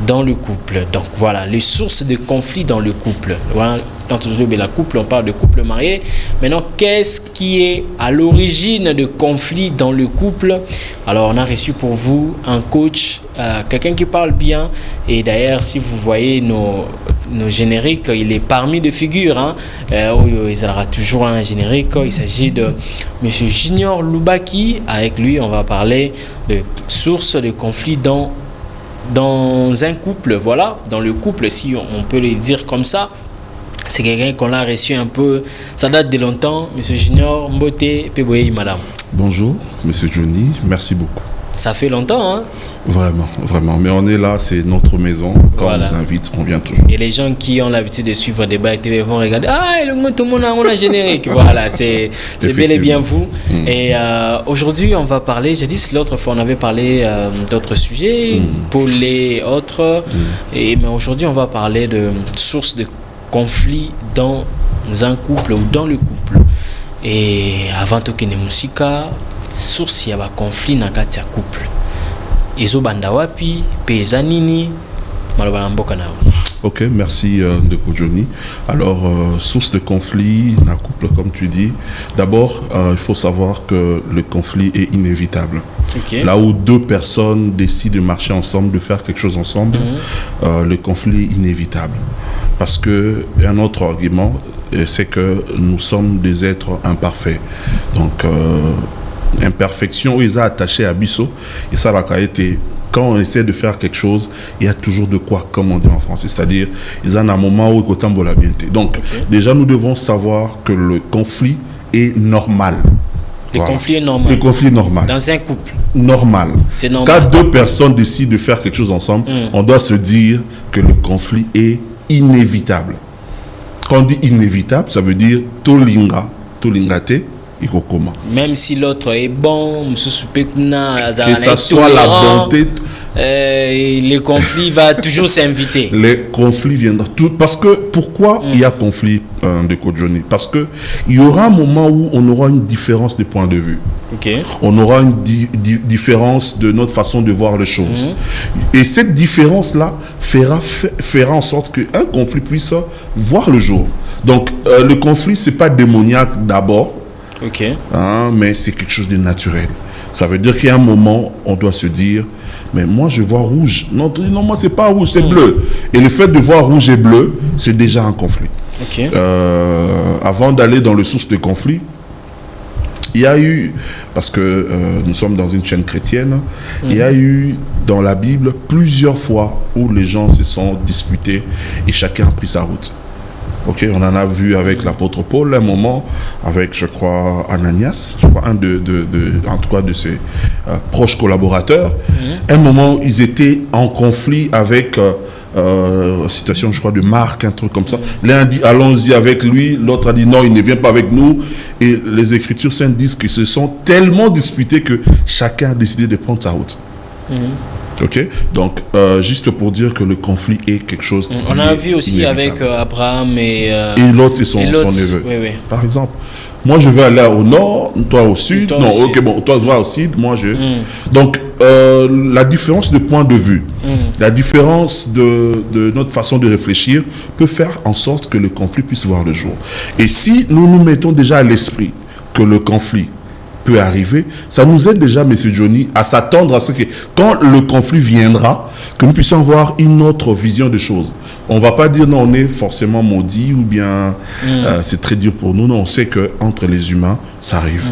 dans le couple. Donc voilà, les sources de conflits dans le couple. Voilà, quand aujourd'hui la couple, on parle de couple marié. Maintenant, qu'est-ce qui est à l'origine de conflits dans le couple? Alors, on a reçu pour vous un coach, quelqu'un qui parle bien. Et d'ailleurs, si vous voyez nos génériques, il est parmi de figures. Hein. Il y aura toujours un générique. Il s'agit de M. Junior Lubaki. Avec lui, on va parler de sources de conflits dans un couple. Voilà, dans le couple, si on peut le dire comme ça. C'est quelqu'un qu'on a reçu un peu, ça date de longtemps. Monsieur Junior Mbote Peboye, madame. Bonjour, monsieur Johnny, merci beaucoup. Ça fait longtemps, hein? Vraiment, vraiment. Mais on est là, c'est notre maison. Quand on nous invite, on vient toujours. Et les gens qui ont l'habitude de suivre des Bac TV vont regarder. Ah, tout le monde a un générique. Voilà, c'est bel et bien vous. Et aujourd'hui, on va parler, j'ai dit l'autre fois, on avait parlé d'autres sujets, pour les autres. Mais aujourd'hui, on va parler de sources de conflit dans un couple ou dans le couple. Et avant tout que musika source ya ba conflit na kati ya couple ezo banda wapi peza nini maloba na mboka nao. Ok, merci Ndeko Johnny. Alors, source de conflit dans un couple, comme tu dis, d'abord, il faut savoir que le conflit est inévitable. Okay. Là où deux personnes décident de marcher ensemble, de faire quelque chose ensemble, le conflit est inévitable. Parce que un autre argument, c'est que nous sommes des êtres imparfaits. Donc, imperfection, ils sont attachés à Bisso, et ça va été. Quand on essaie de faire quelque chose, il y a toujours de quoi, comme on dit en français. C'est-à-dire, ils ont un moment où ils ont la bienté. Donc, déjà, nous devons savoir que le conflit est normal. Le conflit est normal. Le conflit est normal. Dans un couple. Normal. C'est normal. Quand deux personnes décident de faire quelque chose ensemble, on doit se dire que le conflit est inévitable. Quand on dit inévitable, ça veut dire tolingate. Même si l'autre est bon, que ça soit la bonté, le conflit va toujours s'inviter. Les conflits viendront. Parce que, pourquoi il y a conflit de Johnny? Parce qu'il y aura un moment où on aura une différence de point de vue. Okay. On aura une différence de notre façon de voir les choses. Et cette différence-là fera en sorte qu'un conflit puisse voir le jour. Donc, le conflit, ce n'est pas démoniaque d'abord. Okay. Hein, mais c'est quelque chose de naturel. Ça veut dire qu'il y a un moment, on doit se dire, mais moi je vois rouge. Non, moi c'est pas rouge, c'est bleu. Et le fait de voir rouge et bleu, c'est déjà un conflit. Okay. Avant d'aller dans le source de conflit, il y a eu, parce que nous sommes dans une chaîne chrétienne, il y a eu dans la Bible plusieurs fois où les gens se sont disputés et chacun a pris sa route. Ok, on en a vu avec l'apôtre Paul, un moment, avec, je crois, Ananias, je crois, en tout cas de ses proches collaborateurs. Un moment, ils étaient en conflit avec, citation, je crois, de Marc, un truc comme ça. L'un dit, allons-y avec lui, l'autre a dit, non, il ne vient pas avec nous. Et les Écritures saintes disent qu'ils se sont tellement disputés que chacun a décidé de prendre sa route. Ok, donc juste pour dire que le conflit est quelque chose. On a vu aussi inévitable. Avec Abraham et Lot et son neveu. Oui. Par exemple, moi je veux aller au nord, toi au sud. Toi non, aussi. Ok, bon, toi tu vas au sud, moi je. Donc la différence de point de vue, la différence de notre façon de réfléchir peut faire en sorte que le conflit puisse voir le jour. Et si nous nous mettons déjà à l'esprit que le conflit peut arriver, ça nous aide déjà, monsieur Johnny, à s'attendre à ce que quand le conflit viendra, que nous puissions avoir une autre vision des choses. On ne va pas dire non, on est forcément maudit ou bien c'est très dur pour nous. Non, on sait qu'entre les humains, ça arrive.